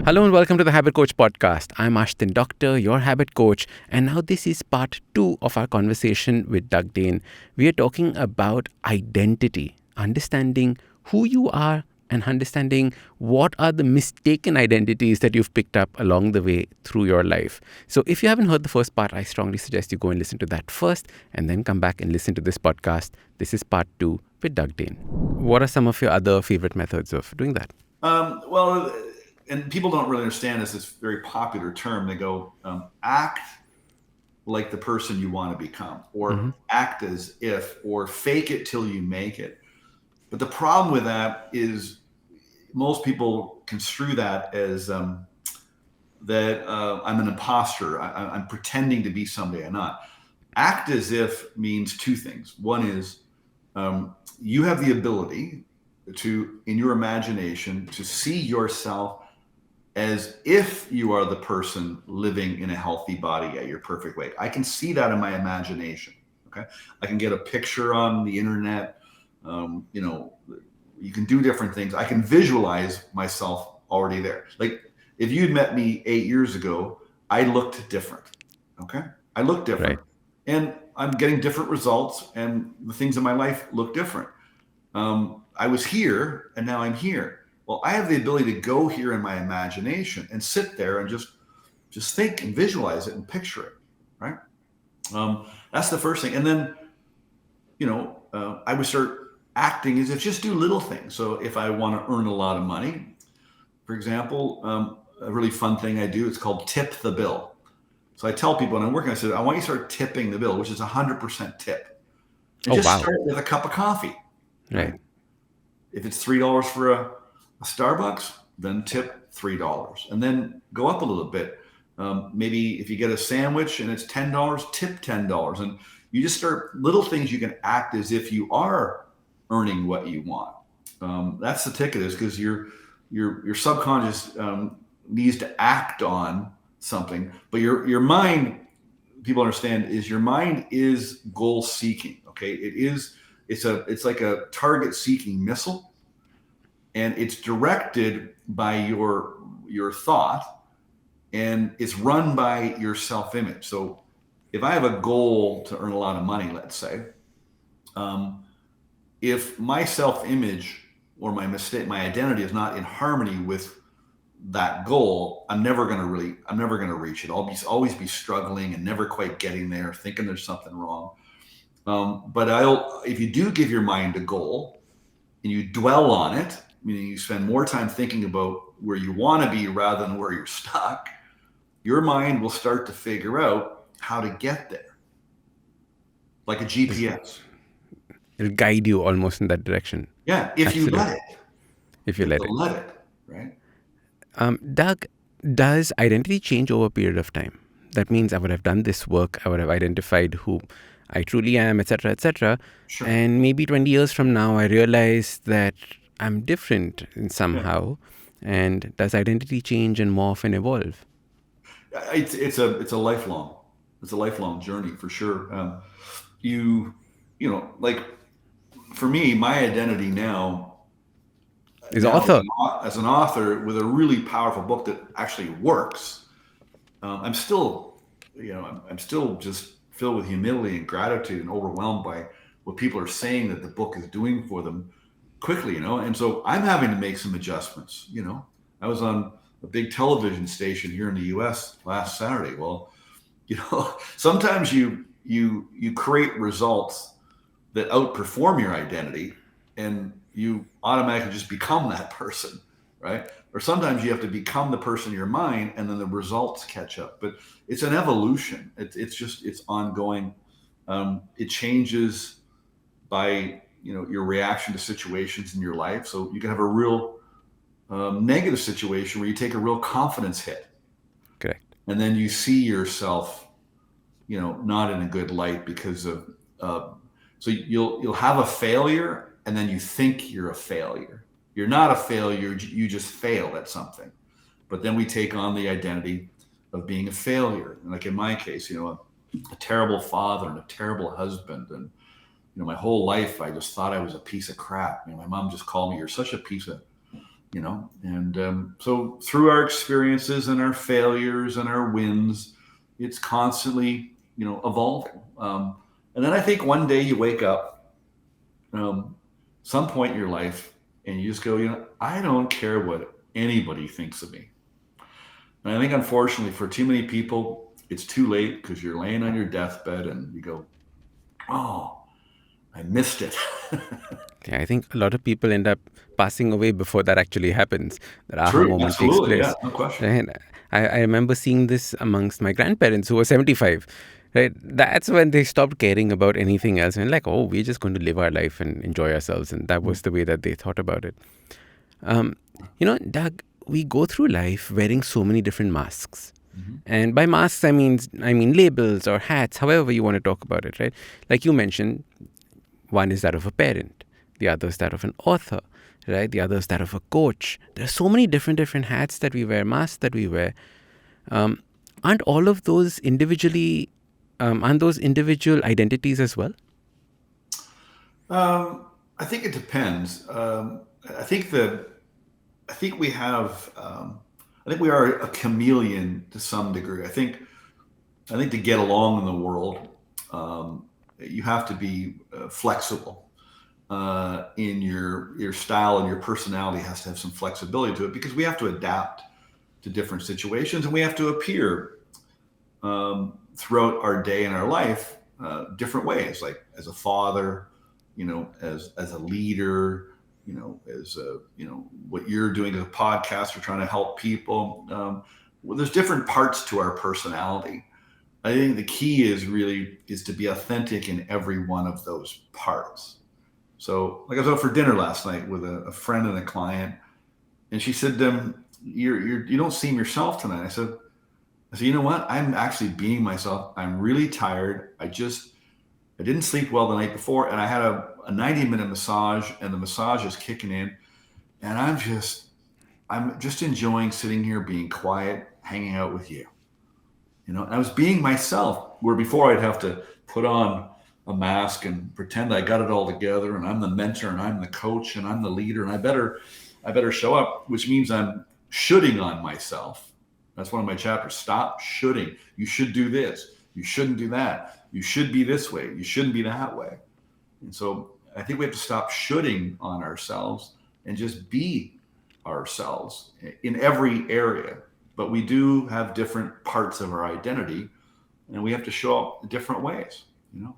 Hello and welcome to the Habit Coach podcast. I'm Ashton Doctor, your habit coach, and now this is part 2 of our conversation with Doug Dane. We are talking about identity, understanding who you are and understanding what are the mistaken identities that you've picked up along the way through your life. So if you haven't heard the first part, I strongly suggest you go and listen to that first and then come back and listen to this podcast. This is part 2 with Doug Dane. What are some of your other favorite methods of doing that? Well, and people don't really understand this very popular term. They go, act like the person you want to become, or act as if, or fake it till you make it. But the problem with that is most people construe that as that I'm an imposter. I'm pretending to be somebody I'm not. Act as if means two things. One is you have the ability to, in your imagination, to see yourself as if you are the person living in a healthy body at your perfect weight. I can see that in my imagination. Okay, I can get a picture on the internet. You can do different things. I can visualize myself already there. Like if you'd met me 8 years ago, I looked different. Okay, I looked different, Right. and I'm getting different results, and the things in my life look different. I was here, and now I'm here. Well, I have the ability to go here in my imagination and sit there and just think and visualize it and picture it, right? That's the first thing. And then, I would start acting as if just do little things. So if I want to earn a lot of money, for example, a really fun thing I do, it's called tip the bill. So I tell people when I'm working, I said, I want you to start tipping the bill, which is 100% tip. And just start with a cup of coffee. Right. If it's $3 for a Starbucks, then tip $3, and then go up a little bit. Maybe if you get a sandwich and it's $10, tip $10, and you just start little things. You can act as if you are earning what you want. That's the ticket, is because your subconscious needs to act on something, but your mind, people understand, is your mind is goal seeking. Okay, it's like a target seeking missile. And it's directed by your thought, and it's run by your self-image. So if I have a goal to earn a lot of money, let's say, if my self-image or my identity is not in harmony with that goal, I'm never going to reach it. I'll always be struggling and never quite getting there, thinking there's something wrong. But if you do give your mind a goal and you dwell on it, meaning you spend more time thinking about where you want to be rather than where you're stuck, your mind will start to figure out how to get there. Like a GPS. It'll guide you almost in that direction. Yeah, if Absolutely. you let it. If you let it. Let it, right? Doug, does identity change over a period of time? That means I would have done this work, I would have identified who I truly am, etc., etc. Sure. And maybe 20 years from now, I realize that I'm different in somehow. Yeah. And does identity change and morph and evolve? It's a lifelong journey for sure. Like for me, my identity now is author. As an author with a really powerful book that actually works. I'm still just filled with humility and gratitude and overwhelmed by what people are saying that the book is doing for them quickly, and so I'm having to make some adjustments. I was on a big television station here in the US last Saturday. Well, sometimes you create results that outperform your identity, and you automatically just become that person, right? Or sometimes you have to become the person in your mind, and then the results catch up. But it's an evolution. It's ongoing. It changes by your reaction to situations in your life. So you can have a real negative situation where you take a real confidence hit. Correct. And then you see yourself, not in a good light because of, so you'll have a failure, and then you think you're a failure. You're not a failure. You just failed at something. But then we take on the identity of being a failure. And like in my case, a terrible father and a terrible husband, and my whole life I just thought I was a piece of crap. My mom just called me, "You're such a piece of," and so through our experiences and our failures and our wins, it's constantly, evolving. And then I think one day you wake up, some point in your life, and you just go, I don't care what anybody thinks of me. And I think, unfortunately, for too many people, it's too late because you're laying on your deathbed and you go, "Oh, I missed it." Yeah, I think a lot of people end up passing away before that actually happens. That aha True, moment takes absolutely, yeah, place. no question. Right? I remember seeing this amongst my grandparents who were 75. Right? That's when they stopped caring about anything else and like, oh, we're just going to live our life and enjoy ourselves. And that was the way that they thought about it. Um, Doug, we go through life wearing so many different masks. Mm-hmm. And by masks, I mean labels or hats, however you want to talk about it, right? Like you mentioned, one is that of a parent, the other is that of an author, right? The other is that of a coach. There are so many different hats that we wear, masks that we wear. Um, aren't all of those aren't those individual identities as well? I think it depends. I think that I think we have. I think we are a chameleon to some degree. I think to get along in the world, you have to be flexible in your style, and your personality has to have some flexibility to it because we have to adapt to different situations, and we have to appear throughout our day and our life different ways, like as a father, as a leader, as what you're doing as a podcaster, trying to help people. Well, there's different parts to our personality. I think the key is to be authentic in every one of those parts. So, like, I was out for dinner last night with a friend and a client, and she said, "You don't seem yourself tonight." I said, "You know what? I'm actually being myself. I'm really tired. I didn't sleep well the night before, and I had a 90-minute massage, and the massage is kicking in, and I'm just enjoying sitting here, being quiet, hanging out with you." And I was being myself, where before I'd have to put on a mask and pretend I got it all together, and I'm the mentor, and I'm the coach, and I'm the leader, and I better show up, which means I'm shoulding on myself. That's one of my chapters. Stop shoulding. You should do this. You shouldn't do that. You should be this way. You shouldn't be that way. And so I think we have to stop shoulding on ourselves and just be ourselves in every area. But we do have different parts of our identity, and we have to show up different ways, you know?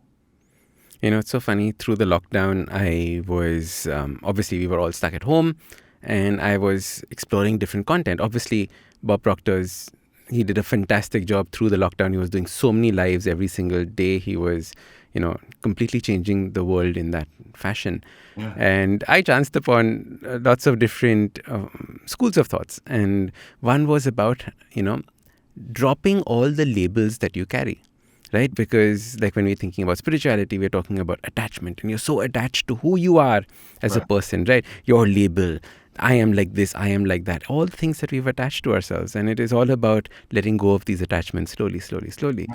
It's so funny. Through the lockdown, I was obviously we were all stuck at home, and I was exploring different content. Obviously, Bob Proctor's he did a fantastic job through the lockdown. He was doing so many lives every single day. He was, completely changing the world in that fashion. Yeah. And I chanced upon lots of different schools of thoughts, and one was about dropping all the labels that you carry, right? Because like when we're thinking about spirituality, we're talking about attachment, and you're so attached to who you are as a Right. person, right? Your label, I am like this, I am like that, all the things that we've attached to ourselves. And it is all about letting go of these attachments slowly, slowly, slowly.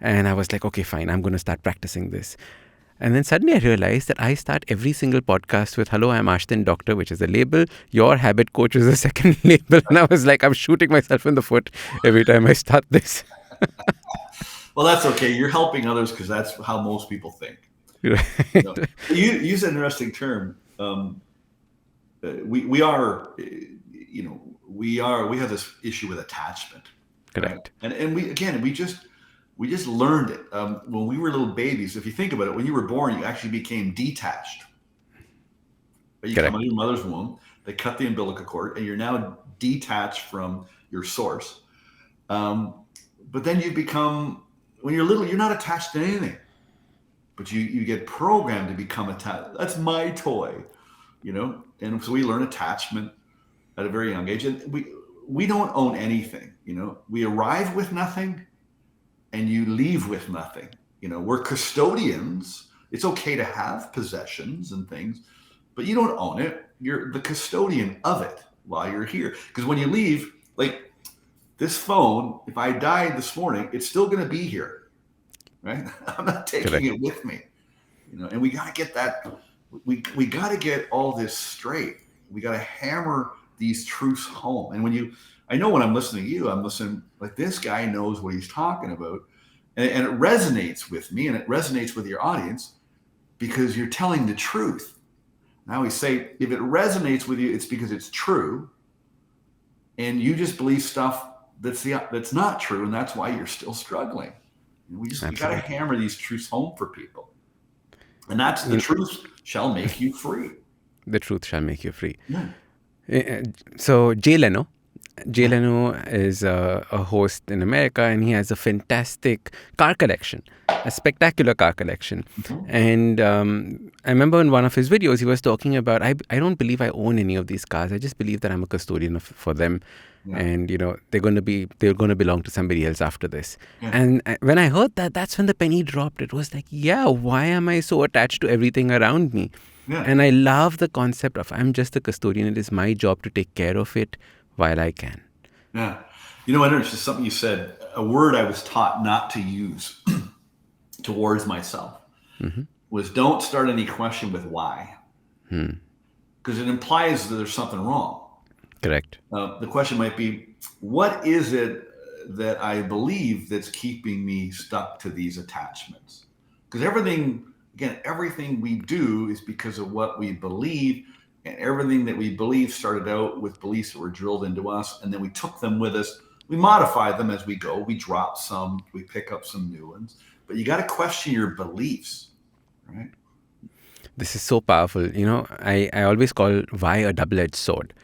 And I was like, okay, fine, I'm going to start practicing this. And then suddenly I realized that I start every single podcast with, "Hello, I'm Ashton Doctor," which is a label. "Your habit coach" is a second label. And I was like, I'm shooting myself in the foot every time I start this. Well, that's okay. You're helping others because that's how most people think. You know, Right. you use an interesting term. We are, we have this issue with attachment, right? Correct. And we just learned it when we were little babies. If you think about it, when you were born, you actually became detached. Right? You come out Correct. of your mother's womb, they cut the umbilical cord, and you're now detached from your source. Um, but then you become, when you're little, you're not attached to anything, but you get programmed to become attached. That's my toy. And so we learn attachment at a very young age, and we don't own anything. We arrive with nothing, and you leave with nothing. We're custodians. It's okay to have possessions and things, but you don't own it. You're the custodian of it while you're here. Because when you leave, like this phone, if I died this morning, it's still going to be here, right? I'm not taking Correct. it with me. and we got to get that. We got to get all this straight. We got to hammer these truths home. And I know when I'm listening to you, I'm listening like this guy knows what he's talking about, and it resonates with me, and it resonates with your audience because you're telling the truth. I always say, if it resonates with you, it's because it's true, and you just believe stuff that's not true, and that's why you're still struggling. We got to hammer these truths home for people, and that's the truth shall make you free. The truth shall make you free. Yeah. So Jay Leno is a host in America, and he has a fantastic car collection, a spectacular car collection. And I remember in one of his videos, he was talking about, I don't believe I own any of these cars. I just believe that I'm a custodian for them. Yeah. And, they're going to belong to somebody else after this. Yeah. And when I heard that, that's when the penny dropped. It was like, yeah, why am I so attached to everything around me? Yeah. And I love the concept of I'm just a custodian. It is my job to take care of it while I can. Yeah. I know it's just something you said, a word I was taught not to use towards myself was don't start any question with why. Because it implies that there's something wrong. Correct. The question might be, what is it that I believe that's keeping me stuck to these attachments? Because everything we do is because of what we believe, and everything that we believe started out with beliefs that were drilled into us, and then we took them with us. We modify them as we go. We drop some, we pick up some new ones. But you got to question your beliefs, right? This is so powerful. I always call why a double-edged sword.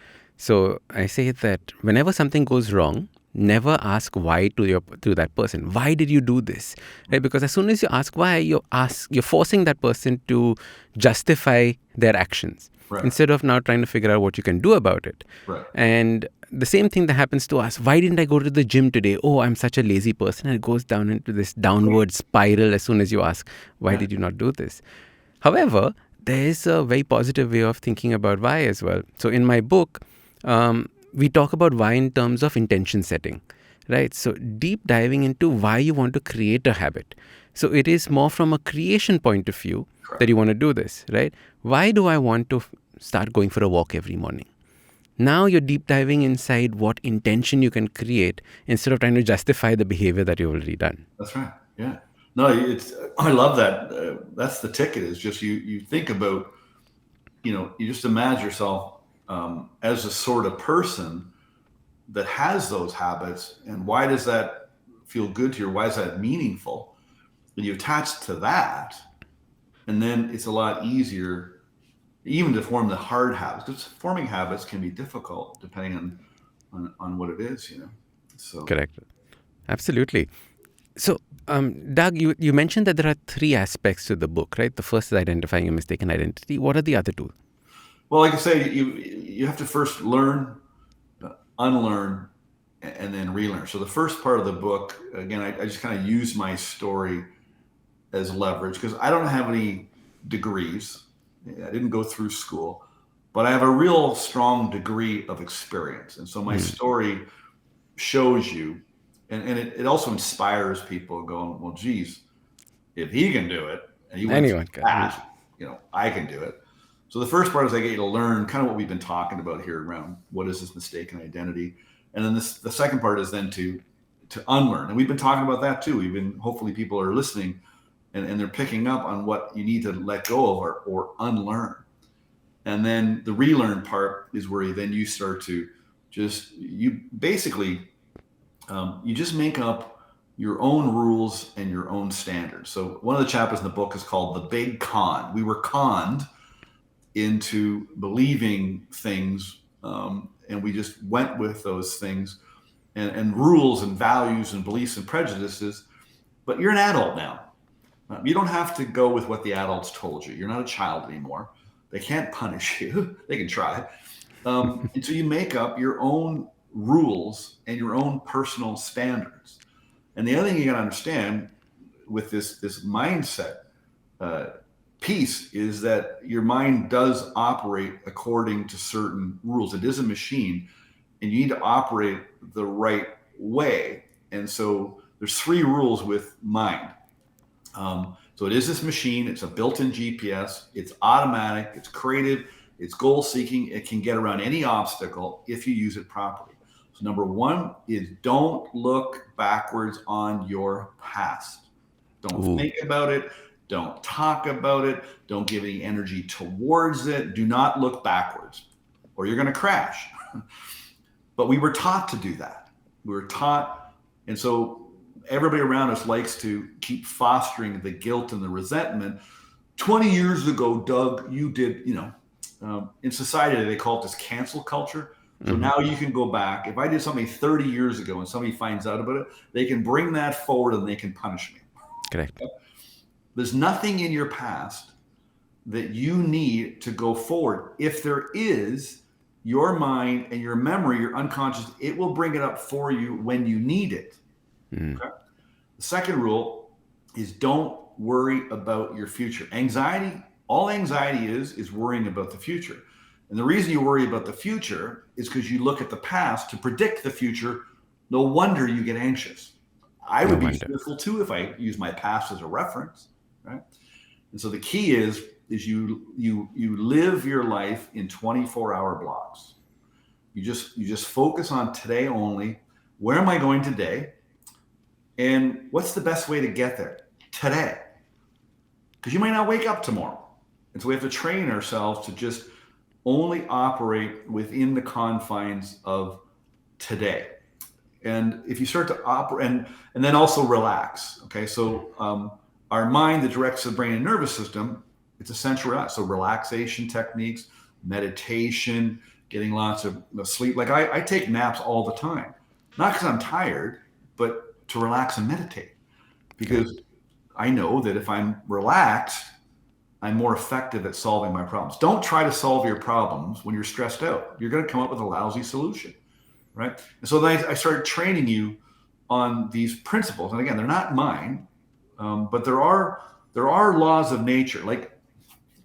So I say that whenever something goes wrong, never ask why to that person. Why did you do this? Right? Because as soon as you ask why, you're forcing that person to justify their actions. Right. Instead of now trying to figure out what you can do about it. Right. And the same thing that happens to us. Why didn't I go to the gym today? Oh, I'm such a lazy person. And it goes down into this downward spiral as soon as you ask, why did you not do this? However, there is a very positive way of thinking about why as well. So in my book, we talk about why in terms of intention setting, right? So deep diving into why you want to create a habit. So it is more from a creation point of view that you want to do this, right? Why do I want to start going for a walk every morning? Now you're deep diving inside what intention you can create instead of trying to justify the behavior that you've already done. That's right. Yeah. No, I love that. That's the ticket, is just you think about, you just imagine yourself as a sort of person that has those habits, and why does that feel good to you? Why is that meaningful? And you attach to that, and then it's a lot easier even to form the hard habits, because forming habits can be difficult depending on what it is, So correct. Absolutely. So, Doug, you mentioned that there are 3 aspects to the book, right? The first is identifying a mistaken identity. What are the other 2? Well, like I say, you have to first learn, unlearn, and then relearn. So the first part of the book, again, I just kind of use my story as leverage, because I don't have any degrees. I didn't go through school, but I have a real strong degree of experience. And so my story shows you, and it also inspires people going, well, geez, if he can do it, and anyone can, I can do it. So the first part is I get you to learn kind of what we've been talking about here around what is this mistaken identity. And then the second part is then to unlearn. And we've been talking about that too. Hopefully people are listening and they're picking up on what you need to let go of or unlearn. And then the relearn part is where you start to you just make up your own rules and your own standards. So one of the chapters in the book is called The Big Con. We were conned into believing things, and we just went with those things and rules and values and beliefs and prejudices. But you're an adult now. You don't have to go with what the adults told you. You're not a child anymore. They can't punish you. They can try. And so you make up your own rules and your own personal standards. And the other thing you got to understand with this mindset piece is that your mind does operate according to certain rules. It is a machine, and you need to operate the right way. And so there's 3 rules with mind. So it is this machine. It's a built-in GPS. It's automatic. It's creative. It's goal-seeking. It can get around any obstacle if you use it properly. So number one is don't look backwards on your past. Don't Ooh, think about it. Don't talk about it. Don't give any energy towards it. Do not look backwards or you're going to crash. But we were taught to do that. We were taught. And so everybody around us likes to keep fostering the guilt and the resentment. 20 years ago, Doug, you did, in society, they call it this cancel culture. So hmm, now you can go back. If I did something 30 years ago and somebody finds out about it, they can bring that forward and they can punish me. correct. There's nothing in your past that you need to go forward. If there is, your mind and your memory, your unconscious, it will bring it up for you when you need it. Mm, Okay? The second rule is don't worry about your future. Anxiety, all anxiety is worrying about the future. And the reason you worry about the future is because you look at the past to predict the future. No wonder you get anxious. I no would be wonder. fearful too if I use my past as a reference, right? And so the key is you live your life in 24-hour blocks. You just focus on today only. Where am I going today? And what's the best way to get there? Today. Because you might not wake up tomorrow. And so we have to train ourselves to just only operate within the confines of today. And if you start to operate and then also relax. Okay. So our mind that directs the brain and nervous system, it's essential relax. So relaxation techniques, meditation, getting lots of sleep. Like I take naps all the time, not because I'm tired, but to relax and meditate. Correct. Because I know that if I'm relaxed, I'm more effective at solving my problems. Don't try to solve your problems when you're stressed out. You're going to come up with a lousy solution, right? And so then I started training you on these principles. And again, they're not mine, but there are laws of nature. Like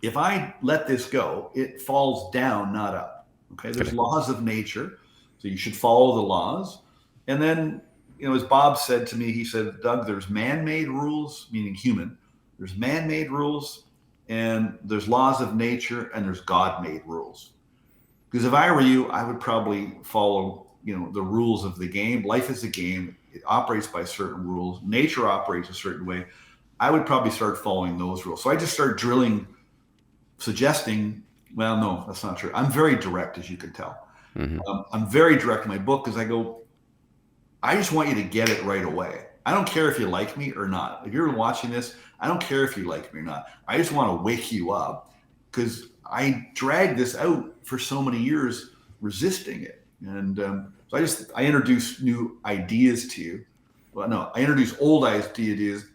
if I let this go, it falls down, not up. Okay, there's Correct. laws of nature, so you should follow the laws. And then, as Bob said to me, he said, Doug, there's man-made rules, meaning human. There's man-made rules, and there's laws of nature, and there's God-made rules. Because if I were you, I would probably follow, the rules of the game. Life is a game. It operates by certain rules. Nature operates a certain way. I would probably start following those rules. So I just start suggesting, well, no, that's not true. I'm very direct, as you can tell. Hmm. I'm very direct in my book because I go, I just want you to get it right away. I don't care if you like me or not. If you're watching this, I don't care if you like me or not. I just want to wake you up because I dragged this out for so many years, resisting it. And so I introduce new ideas to you. Well, no, I introduce old ideas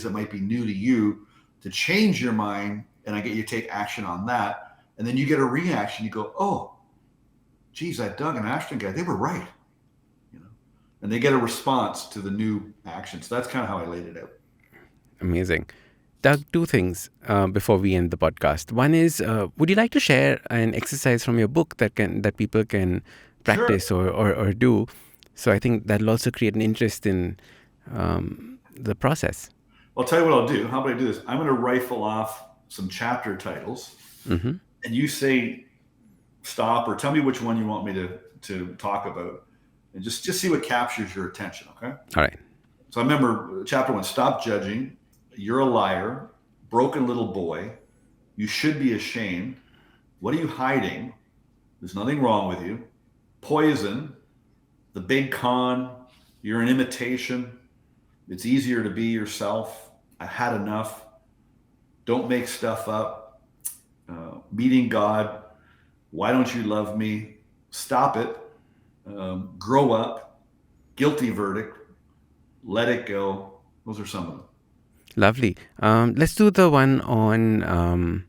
that might be new to you to change your mind, and I get you to take action on that. And then you get a reaction. You go, oh, geez, that Doug and Ashton guy, they were right. And they get a response to the new action. So that's kind of how I laid it out. Amazing. Doug, two things before we end the podcast. One is, would you like to share an exercise from your book that people can Sure. practice or do? So I think that'll also create an interest in the process. I'll tell you what I'll do. How about I do this? I'm going to rifle off some chapter titles, Hmm. and you say stop or tell me which one you want me to talk about, and just see what captures your attention. Okay. All right. So I remember chapter 1: stop judging. You're a liar. Broken little boy. You should be ashamed. What are you hiding? There's nothing wrong with you. Poison. The big con. You're an imitation. It's easier to be yourself. I had enough. Don't make stuff up. Meeting God. Why don't you love me? Stop it. Grow up. Guilty verdict. Let it go. Those are some of them. Lovely. Let's do the one on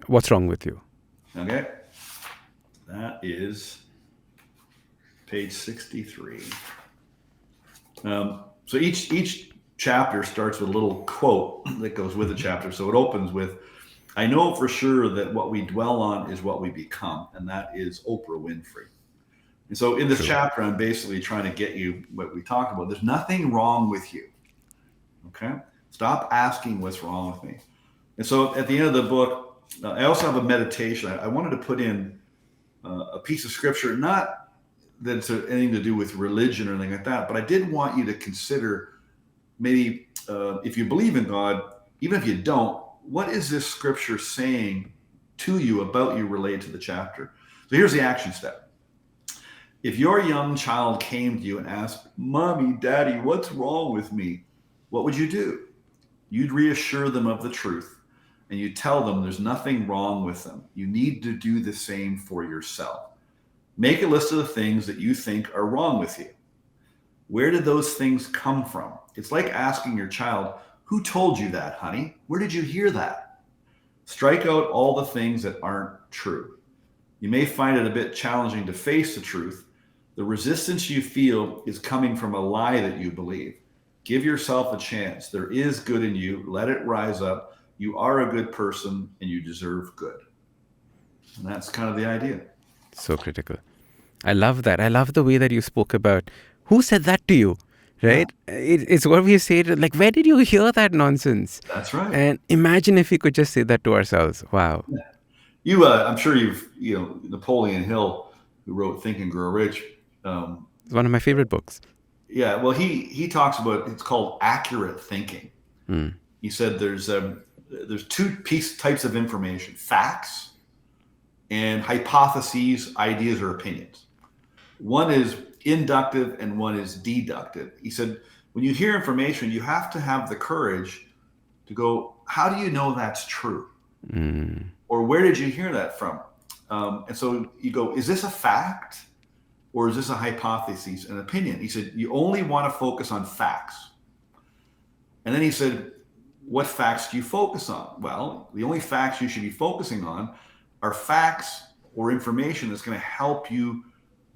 what's wrong with you. Okay. That is page 63. So each chapter starts with a little quote that goes with the chapter. So it opens with, I know for sure that what we dwell on is what we become. And that is Oprah Winfrey. And so in this True. chapter, I'm basically trying to get you what we talked about. There's nothing wrong with you. Okay. Stop asking what's wrong with me. And so at the end of the book, I also have a meditation. I wanted to put in a piece of scripture, not that it's anything to do with religion or anything like that, but I did want you to consider maybe if you believe in God, even if you don't, what is this scripture saying to you about you related to the chapter? So here's the action step. If your young child came to you and asked, Mommy, Daddy, what's wrong with me? What would you do? You'd reassure them of the truth and you tell them there's nothing wrong with them. You need to do the same for yourself. Make a list of the things that you think are wrong with you. Where did those things come from? It's like asking your child, who told you that, honey? Where did you hear that? Strike out all the things that aren't true. You may find it a bit challenging to face the truth. The resistance you feel is coming from a lie that you believe. Give yourself a chance. There is good in you. Let it rise up. You are a good person and you deserve good. And that's kind of the idea. So critical. I love that. I love the way that you spoke about who said that to you, right? It's what we say, like, where did you hear that nonsense? That's right. And imagine if we could just say that to ourselves. Wow. You, I'm sure Napoleon Hill, who wrote Think and Grow Rich. It's one of my favorite books. Yeah, well, he talks about, it's called accurate thinking. He said there's two types of information: facts and hypotheses, ideas, or opinions. One is inductive and one is deductive. He said when you hear information, you have to have the courage to go, how do you know that's true? Or where did you hear that from? And so you go, is this a fact? Or is this a hypothesis, an opinion? He said, you only want to focus on facts. And then he said, what facts do you focus on? Well, the only facts you should be focusing on are facts or information that's going to help you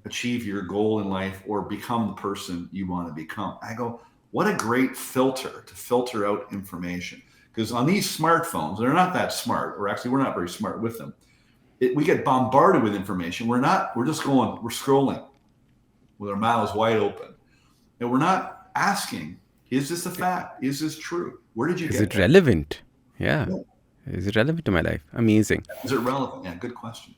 achieve your goal in life or become the person you want to become. I go, what a great filter to filter out information. Because on these smartphones, they're not that smart, or actually we're not very smart with them. We get bombarded with information. We're scrolling with our mouths wide open. And we're not asking, is this a fact? Is this true? Where did you get it? Is it relevant? Yeah. Is it relevant to my life? Amazing. Is it relevant? Yeah, good question.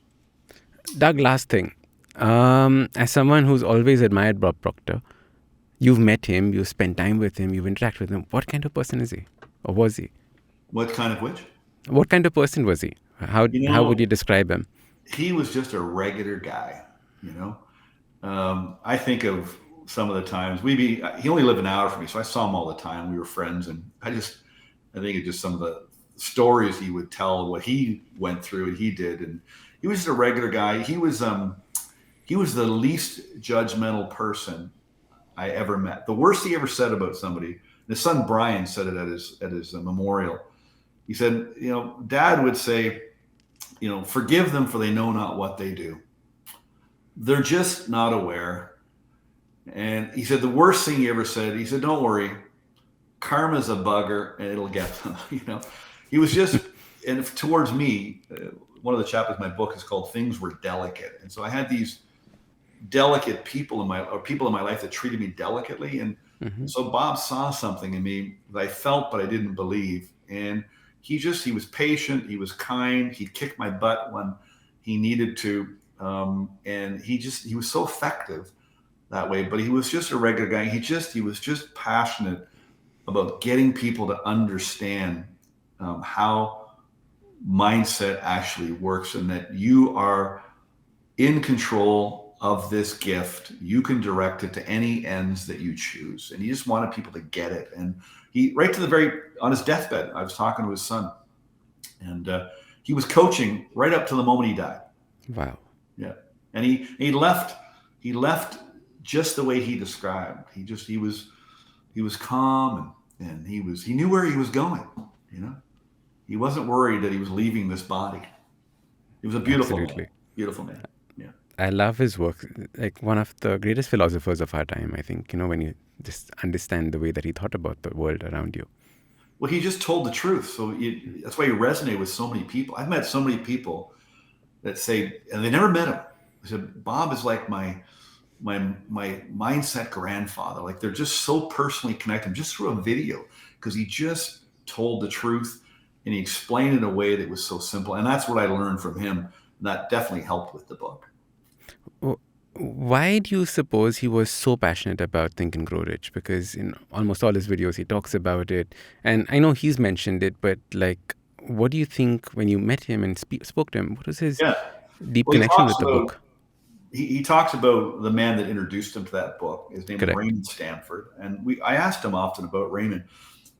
Doug, last thing. As someone who's always admired Bob Proctor, you've met him, you've spent time with him, you've interacted with him. What kind of person is he? Or was he? What kind of which? What kind of person was he? How would you describe him? He was just a regular guy, I think of some of the times he only lived an hour from me, so I saw him all the time. We were friends, and I think it's just some of the stories he would tell, what he went through and he did. And he was just a regular guy. He was the least judgmental person I ever met. The worst he ever said about somebody, his son Brian said it at his memorial. He said, Dad would say, forgive them for they know not what they do. They're just not aware. And he said the worst thing he ever said, he said, don't worry, karma's a bugger and it'll get them. He was just, and towards me, one of the chapters of my book is called Things Were Delicate. And so I had these delicate people in my life that treated me delicately. And so Bob saw something in me that I felt, but I didn't believe. And he was patient. He was kind. He'd kick my butt when he needed to. And he was so effective that way, but he was just a regular guy. He was just passionate about getting people to understand how mindset actually works, and that you are in control of this gift. You can direct it to any ends that you choose. And he just wanted people to get it. And on his deathbed, I was talking to his son, and he was coaching right up to the moment he died. Wow. Yeah. And he left just the way he described. He was calm and he knew where he was going, He wasn't worried that he was leaving this body. He was a beautiful man. Yeah. I love his work. Like one of the greatest philosophers of our time, I think, when you just understand the way that he thought about the world around you. Well, he just told the truth. So that's why he resonated with so many people. I've met so many people that say, and they never met him. They said, Bob is like my my mindset grandfather. Like they're just so personally connected just through a video because he just told the truth and he explained it in a way that was so simple. And that's what I learned from him. That definitely helped with the book. Why do you suppose he was so passionate about Think and Grow Rich? Because in almost all his videos, he talks about it. And I know he's mentioned it, but like, what do you think when you met him and spoke to him? What was his Yeah. deep Well, he connection talks with the about book? he talks about the man that introduced him to that book. His name was Correct. Raymond Stanford, and I asked him often about Raymond.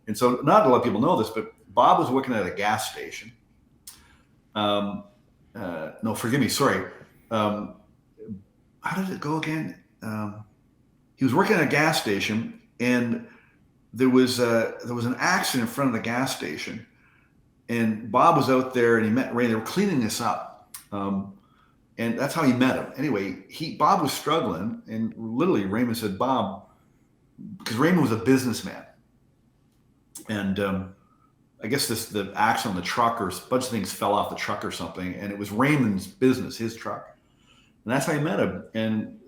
And so, not a lot of people know this, but Bob was working at a gas station. No, forgive me. Sorry. How did it go again? He was working at a gas station, and there was an accident in front of the gas station, and Bob was out there, and he met Ray. They were cleaning this up, and that's how he met him. Anyway, Bob was struggling, and literally Raymond said, "Bob," because Raymond was a businessman, and I guess the accident on the truck or a bunch of things fell off the truck or something, and it was Raymond's business, his truck, and that's how he met him. And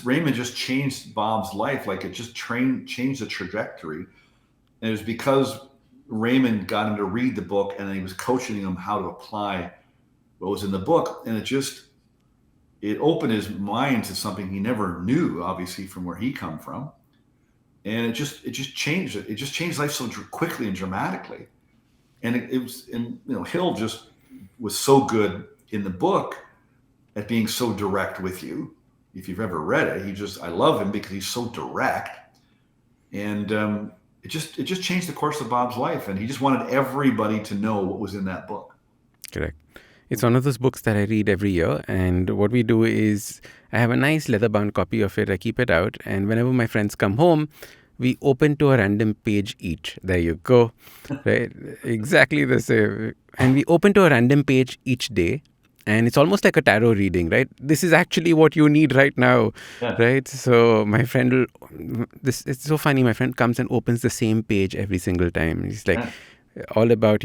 Raymond just changed Bob's life. Like it just changed the trajectory. And it was because Raymond got him to read the book, and then he was coaching him how to apply what was in the book. And it opened his mind to something he never knew, obviously, from where he come from. And it just changed it. It just changed life so quickly and dramatically. And Hill just was so good in the book at being so direct with you. If you've ever read it, I love him because he's so direct. And it just changed the course of Bob's life. And he just wanted everybody to know what was in that book. Correct. It's one of those books that I read every year. And what we do is I have a nice leather-bound copy of it. I keep it out. And whenever my friends come home, we open to a random page each. There you go. Right? Exactly the same. And we open to a random page each day. And it's almost like a tarot reading, right? This is actually what you need right now, Yeah. right? So my friend it's so funny. My friend comes and opens the same page every single time. He's like, all about,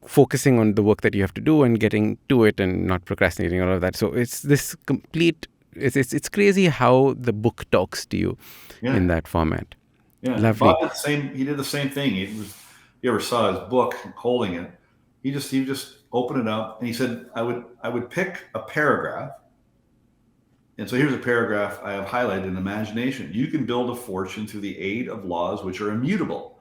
focusing on the work that you have to do and getting to it and not procrastinating, all of that. So it's this complete, it's crazy how the book talks to you in that format. Yeah. Lovely. Bob did the same. He did the same thing. You ever saw his book holding it? He just opened it up and he said, I would pick a paragraph. And so here's a paragraph I have highlighted in imagination. You can build a fortune through the aid of laws which are immutable.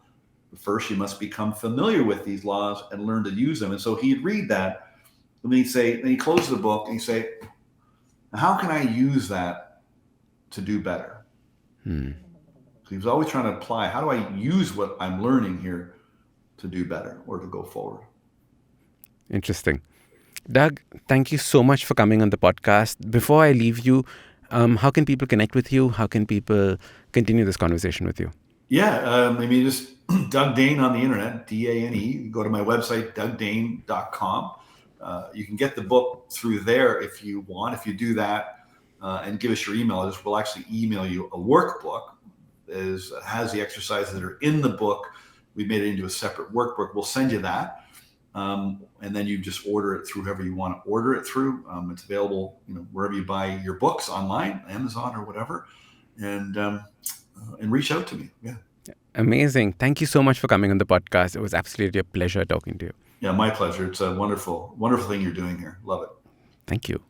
But first, you must become familiar with these laws and learn to use them. And so he'd read that, and then he'd close the book and he'd say, how can I use that to do better? So he was always trying to apply, how do I use what I'm learning here to do better or to go forward? Interesting. Doug, thank you so much for coming on the podcast. Before I leave you, how can people connect with you? How can people continue this conversation with you? Yeah, just Doug Dane on the internet, DANE. You go to my website, dougdane.com. You can get the book through there if you want. If you do that and give us your email address, we'll actually email you a workbook that has the exercises that are in the book. We made it into a separate workbook. We'll send you that. And then you just order it through whoever you want to order it through. It's available, wherever you buy your books online, Amazon or whatever, and reach out to me. Yeah. Amazing. Thank you so much for coming on the podcast. It was absolutely a pleasure talking to you. Yeah, my pleasure. It's a wonderful, wonderful thing you're doing here. Love it. Thank you.